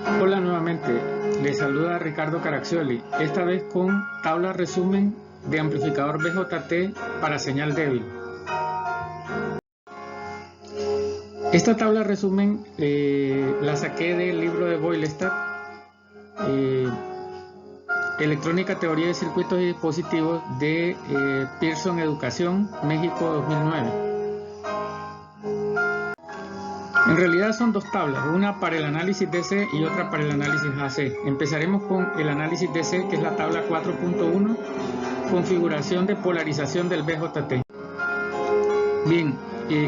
Hola nuevamente, les saluda Ricardo Caraccioli, esta vez con tabla resumen de amplificador BJT para señal débil. Esta tabla resumen la saqué del libro de Boylestad, Electrónica, Teoría de Circuitos y Dispositivos de Pearson Educación, México 2009. En realidad son dos tablas, una para el análisis DC y otra para el análisis AC. Empezaremos con el análisis DC, que es la tabla 4.1, configuración de polarización del BJT. Bien,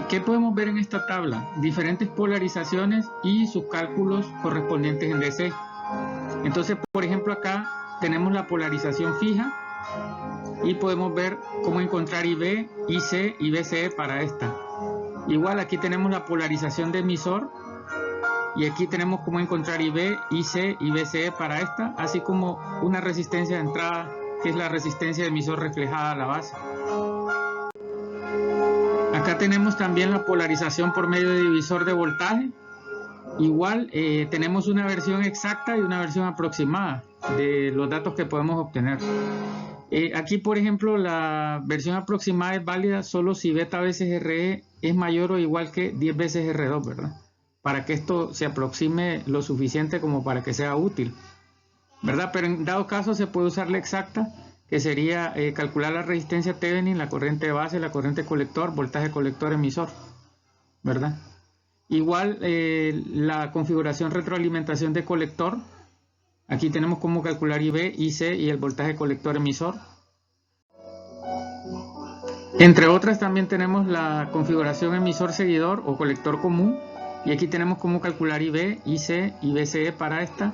¿qué podemos ver en esta tabla? Diferentes polarizaciones y sus cálculos correspondientes en DC. Entonces, por ejemplo, acá tenemos la polarización fija y podemos ver cómo encontrar IB, IC y BCE para esta. Igual aquí tenemos la polarización de emisor y aquí tenemos cómo encontrar IB, IC y BCE para esta, así como una resistencia de entrada que es la resistencia de emisor reflejada a la base. Acá tenemos también la polarización por medio de divisor de voltaje. Igual tenemos una versión exacta y una versión aproximada de los datos que podemos obtener. Aquí, por ejemplo, la versión aproximada es válida solo si beta veces RE es mayor o igual que 10 veces R2, ¿verdad? Para que esto se aproxime lo suficiente como para que sea útil, ¿verdad? Pero en dado caso se puede usar la exacta, que sería calcular la resistencia Thevenin, la corriente de base, la corriente colector, voltaje colector emisor, ¿verdad? Igual la configuración retroalimentación de colector. Aquí tenemos cómo calcular IB, IC y el voltaje colector emisor. Entre otras también tenemos la configuración emisor seguidor o colector común. Y aquí tenemos cómo calcular IB, IC y BCE para esta.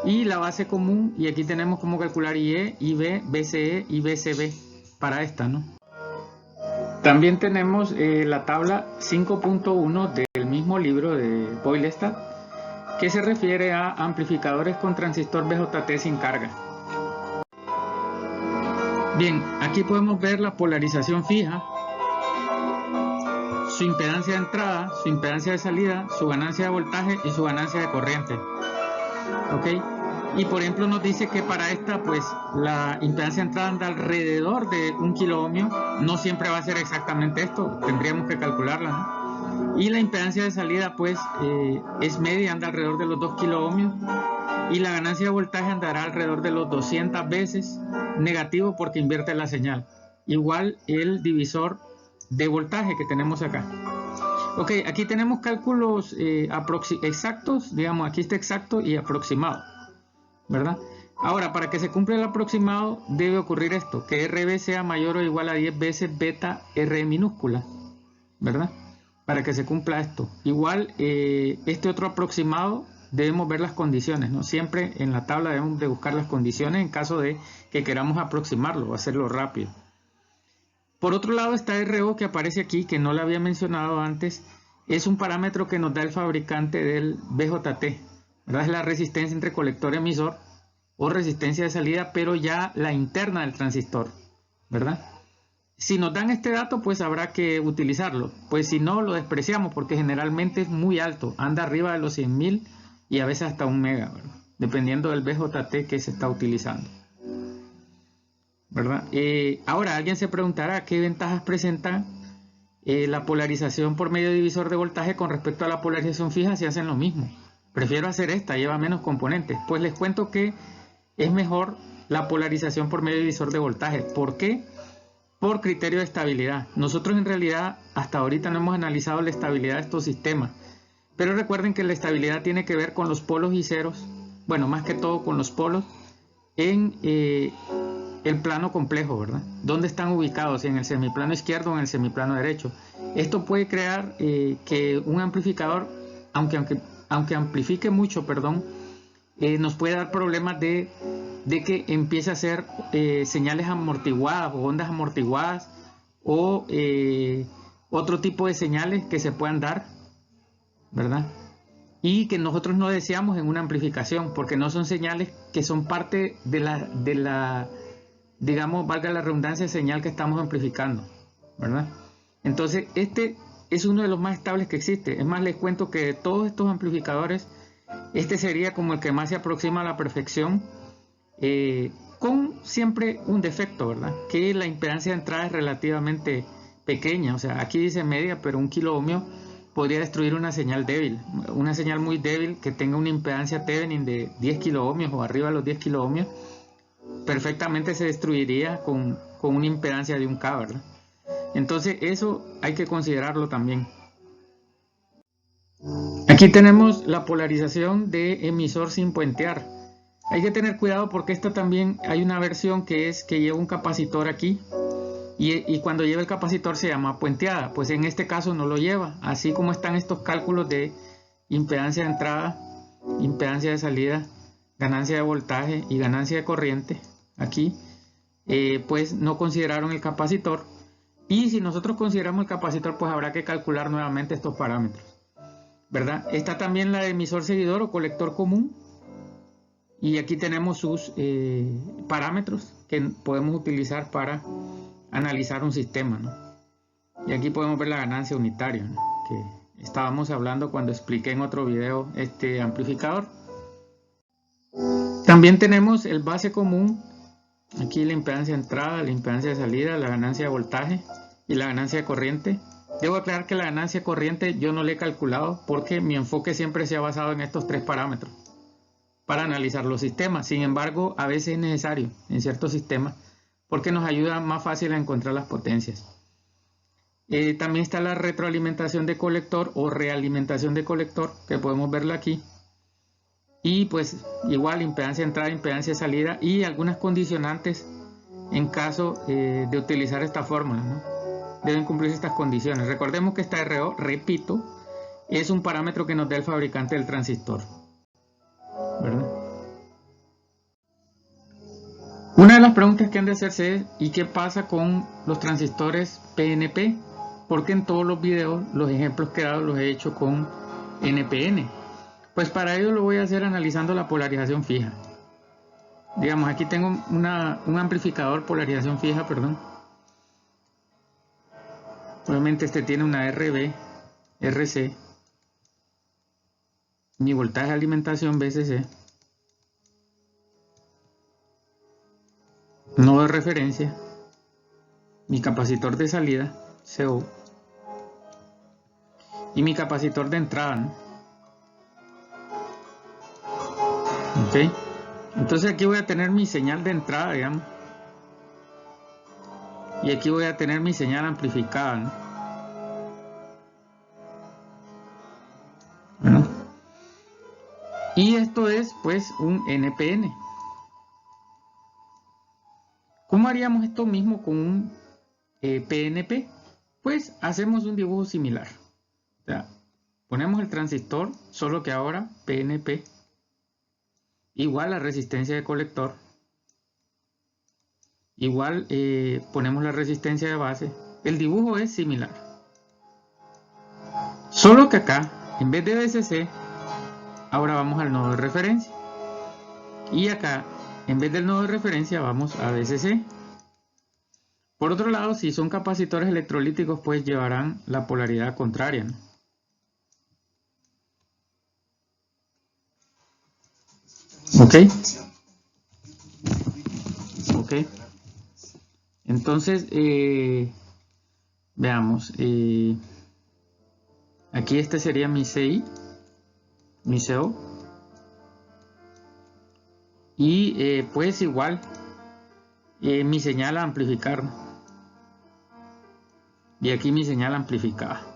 Y la base común, y aquí tenemos cómo calcular IE, IB, BCE y BCB para esta, ¿no? También tenemos la tabla 5.1 del mismo libro de Boylestad, que se refiere a amplificadores con transistor BJT sin carga. Bien, aquí podemos ver la polarización fija, su impedancia de entrada, su impedancia de salida, su ganancia de voltaje y su ganancia de corriente. ¿Ok? Y por ejemplo nos dice que para esta pues la impedancia de entrada anda alrededor de 1 kilo ohmio. No siempre va a ser exactamente esto, tendríamos que calcularla, ¿no? Y la impedancia de salida pues es media, anda alrededor de los 2 kilo ohmios. Y la ganancia de voltaje andará alrededor de los 200 veces, negativo porque invierte la señal. Igual el divisor de voltaje que tenemos acá. Ok, aquí tenemos cálculos exactos, digamos, aquí está exacto y aproximado, ¿verdad? Ahora, para que se cumpla el aproximado debe ocurrir esto, que RB sea mayor o igual a 10 veces beta R minúscula, ¿verdad? Para que se cumpla esto. Igual, este otro aproximado debemos ver las condiciones, ¿no? Siempre en la tabla debemos de buscar las condiciones en caso de que queramos aproximarlo o hacerlo rápido. Por otro lado está RO, que aparece aquí, que no lo había mencionado antes. Es un parámetro que nos da el fabricante del BJT, ¿verdad? Es la resistencia entre colector y emisor o resistencia de salida, pero ya la interna del transistor, ¿verdad? Si nos dan este dato, pues habrá que utilizarlo. Pues si no, lo despreciamos porque generalmente es muy alto. Anda arriba de los 100.000 y a veces hasta 1 mega, ¿verdad? Dependiendo del BJT que se está utilizando, ¿verdad? Ahora, alguien se preguntará qué ventajas presenta la polarización por medio de divisor de voltaje con respecto a la polarización fija si hacen lo mismo. Prefiero hacer esta, lleva menos componentes. Pues les cuento que es mejor la polarización por medio de divisor de voltaje. ¿Por qué? Por criterio de estabilidad. Nosotros en realidad hasta ahorita no hemos analizado la estabilidad de estos sistemas, pero recuerden que la estabilidad tiene que ver con los polos y ceros, bueno, más que todo con los polos en el plano complejo, ¿verdad? ¿Dónde están ubicados? Si en el semiplano izquierdo o en el semiplano derecho. Esto puede crear que un amplificador, aunque amplifique mucho, nos puede dar problemas de que empiece a hacer señales amortiguadas o ondas amortiguadas o otro tipo de señales que se puedan dar, ¿verdad? Y que nosotros no deseamos en una amplificación porque no son señales que son parte de la digamos, valga la redundancia, señal que estamos amplificando, ¿verdad? Entonces este es uno de los más estables que existe. Es más, les cuento que de todos estos amplificadores Este sería como el que más se aproxima a la perfección, con siempre un defecto, ¿verdad? Que la impedancia de entrada es relativamente pequeña, o sea, aquí dice media, pero 1 kilo ohmio podría destruir una señal débil, una señal muy débil que tenga una impedancia Thevenin de 10 kilo ohmios o arriba de los 10 kilo ohmios, perfectamente se destruiría con una impedancia de 1K, ¿verdad? Entonces eso hay que considerarlo también. Aquí tenemos la polarización de emisor sin puentear. Hay que tener cuidado porque esta también hay una versión que es que lleva un capacitor aquí y cuando lleva el capacitor se llama puenteada. Pues en este caso no lo lleva. Así como están estos cálculos de impedancia de entrada, impedancia de salida, ganancia de voltaje y ganancia de corriente aquí, pues no consideraron el capacitor. Y si nosotros consideramos el capacitor, pues habrá que calcular nuevamente estos parámetros, ¿verdad? Está también la de emisor seguidor o colector común. Y aquí tenemos sus parámetros que podemos utilizar para analizar un sistema, ¿no? Y aquí podemos ver la ganancia unitaria, ¿no?, que estábamos hablando cuando expliqué en otro video este amplificador. También tenemos el base común. Aquí la impedancia de entrada, la impedancia de salida, la ganancia de voltaje y la ganancia de corriente. Debo aclarar que la ganancia de corriente yo no la he calculado porque mi enfoque siempre se ha basado en estos 3 parámetros para analizar los sistemas. Sin embargo, a veces es necesario en ciertos sistemas porque nos ayuda más fácil a encontrar las potencias. También está la retroalimentación de colector o realimentación de colector, que podemos verla aquí. Y pues igual impedancia de entrada, impedancia de salida y algunas condicionantes en caso de utilizar esta fórmula, ¿no? Deben cumplirse estas condiciones. Recordemos que esta RO, repito, es un parámetro que nos da el fabricante del transistor, ¿verdad? Una de las preguntas que han de hacerse es ¿y qué pasa con los transistores PNP? Porque en todos los videos los ejemplos que he dado los he hecho con NPN. Pues para ello lo voy a hacer analizando la polarización fija. Digamos, aquí tengo un amplificador polarización fija, perdón. Obviamente este tiene una RB, RC. Mi voltaje de alimentación VCC. Nodo de referencia. Mi capacitor de salida, CO. Y mi capacitor de entrada, ¿no? Ok. Entonces aquí voy a tener mi señal de entrada, digamos. Y aquí voy a tener mi señal amplificada, ¿no? Bueno. Y esto es pues un NPN. ¿Cómo haríamos esto mismo con un PNP? Pues hacemos un dibujo similar. O sea, ponemos el transistor, solo que ahora PNP igual la resistencia de colector, igual ponemos la resistencia de base. El dibujo es similar, solo que acá en vez de VCC ahora vamos al nodo de referencia y acá en vez del nodo de referencia vamos a VCC. Por otro lado, si son capacitores electrolíticos, pues llevarán la polaridad contraria, ¿no? Ok. Ok. Entonces, veamos. Aquí este sería mi CI, mi CO. Y pues igual, mi señal a amplificar, ¿no? Y aquí mi señal amplificada.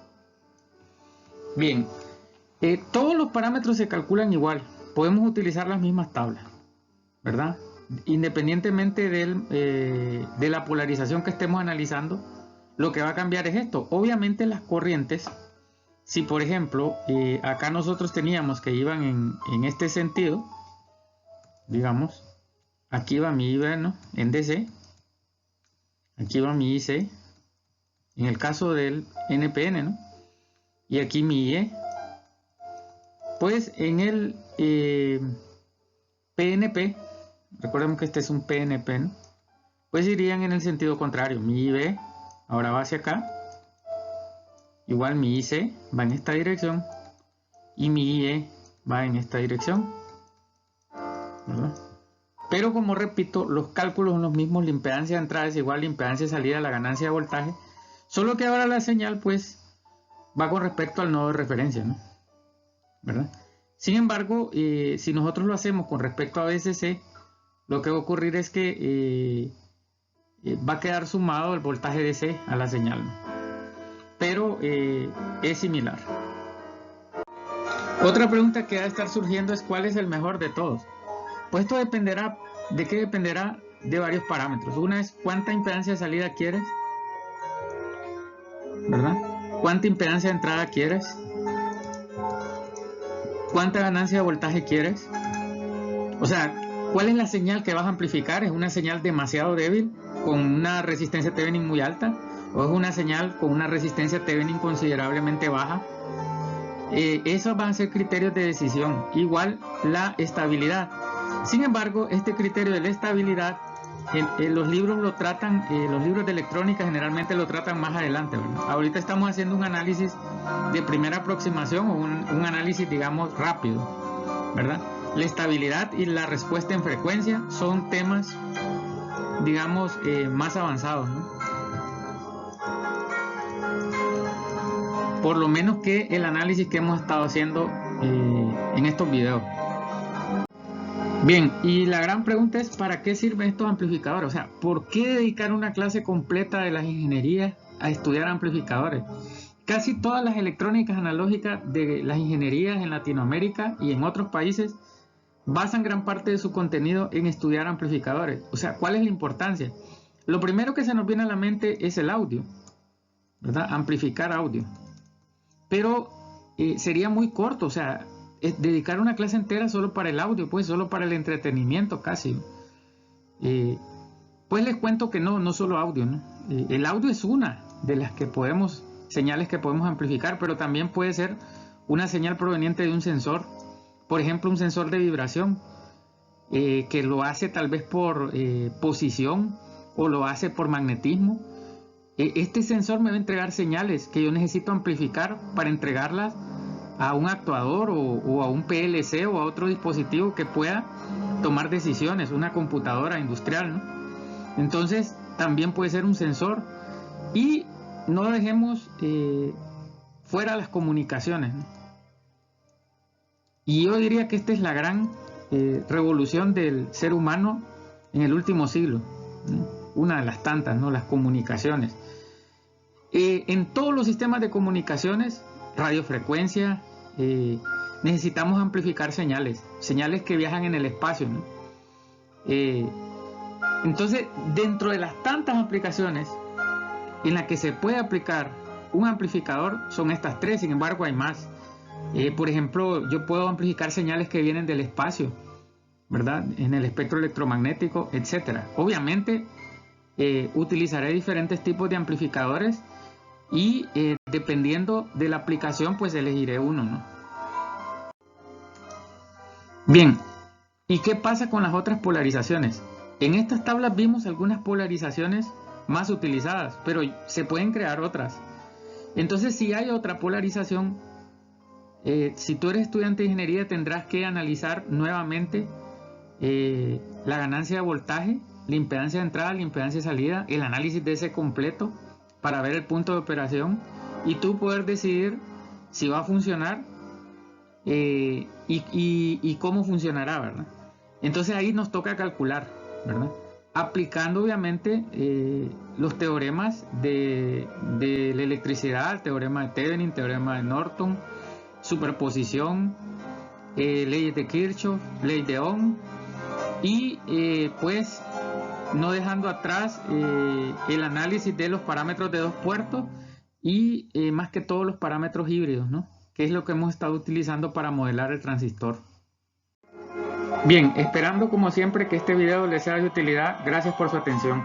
Bien, todos los parámetros se calculan igual. Podemos utilizar las mismas tablas, ¿verdad? Independientemente de la polarización que estemos analizando, lo que va a cambiar es esto. Obviamente las corrientes, si por ejemplo acá nosotros teníamos que iban en este sentido, digamos, aquí va mi IB, ¿no?, en DC, aquí va mi IC, en el caso del NPN, ¿no?, y aquí mi IE, pues en el PNP, recordemos que este es un PNP, ¿no?, pues irían en el sentido contrario. Mi IB ahora va hacia acá, igual mi IC va en esta dirección y mi IE va en esta dirección, ¿verdad? Pero como repito, los cálculos son los mismos, la impedancia de entrada es igual a la impedancia de salida, la ganancia de voltaje, solo que ahora la señal pues va con respecto al nodo de referencia, ¿no? ¿Verdad? Sin embargo, si nosotros lo hacemos con respecto a VCC, lo que va a ocurrir es que va a quedar sumado el voltaje DC a la señal, ¿no? Pero es similar. Otra pregunta que va a estar surgiendo es ¿cuál es el mejor de todos? Pues esto dependerá, ¿de qué dependerá? De varios parámetros. Una es cuánta impedancia de salida quieres, ¿verdad? ¿Cuánta impedancia de entrada quieres? ¿Cuánta ganancia de voltaje quieres? O sea, ¿cuál es la señal que vas a amplificar? ¿Es una señal demasiado débil con una resistencia Thevenin muy alta? ¿O es una señal con una resistencia Thevenin considerablemente baja? Esos van a ser criterios de decisión. Igual la estabilidad. Sin embargo, este criterio de la estabilidad, los libros lo tratan, los libros de electrónica generalmente lo tratan más adelante, ¿verdad? Ahorita estamos haciendo un análisis de primera aproximación o un análisis, digamos, rápido, ¿verdad? La estabilidad y la respuesta en frecuencia son temas, digamos, más avanzados, ¿no? Por lo menos que el análisis que hemos estado haciendo en estos videos. Bien, y la gran pregunta es ¿para qué sirven estos amplificadores? O sea, ¿por qué dedicar una clase completa de las ingenierías a estudiar amplificadores? Casi todas las electrónicas analógicas de las ingenierías en Latinoamérica y en otros países basan gran parte de su contenido en estudiar amplificadores. O sea, ¿cuál es la importancia? Lo primero que se nos viene a la mente es el audio, ¿verdad? Amplificar audio. Pero sería muy corto, o sea, dedicar una clase entera solo para el audio, pues solo para el entretenimiento casi. Pues les cuento que no solo audio, ¿no? El audio es una de las señales que podemos amplificar, pero también puede ser una señal proveniente de un sensor, por ejemplo un sensor de vibración, que lo hace tal vez por posición o lo hace por magnetismo. Este sensor me va a entregar señales que yo necesito amplificar para entregarlas a un actuador o a un PLC o a otro dispositivo que pueda tomar decisiones, una computadora industrial, ¿no? Entonces también puede ser un sensor. Y no dejemos fuera las comunicaciones, ¿no? Y yo diría que esta es la gran revolución del ser humano en el último siglo, ¿no? Una de las tantas, ¿no? Las comunicaciones. En todos los sistemas de comunicaciones, radiofrecuencia, necesitamos amplificar señales que viajan en el espacio, ¿no? Entonces, dentro de las tantas aplicaciones en las que se puede aplicar un amplificador, son estas tres. Sin embargo, hay más. Por ejemplo, yo puedo amplificar señales que vienen del espacio, ¿verdad? En el espectro electromagnético, etc. Obviamente, utilizaré diferentes tipos de amplificadores y dependiendo de la aplicación, pues elegiré uno, ¿no? Bien, ¿y qué pasa con las otras polarizaciones? En estas tablas vimos algunas polarizaciones más utilizadas, pero se pueden crear otras. Entonces, si hay otra polarización, si tú eres estudiante de ingeniería, tendrás que analizar nuevamente la ganancia de voltaje, la impedancia de entrada, la impedancia de salida, el análisis de ese completo para ver el punto de operación y tú poder decidir si va a funcionar y cómo funcionará, ¿verdad? Entonces ahí nos toca calcular, ¿verdad? Aplicando obviamente los teoremas de la electricidad, el teorema de Thevenin, teorema de Norton, superposición, leyes de Kirchhoff, ley de Ohm y pues no dejando atrás el análisis de los parámetros de dos puertos y más que todo los parámetros híbridos, ¿no? Que es lo que hemos estado utilizando para modelar el transistor. Bien, esperando como siempre que este video les sea de utilidad. Gracias por su atención.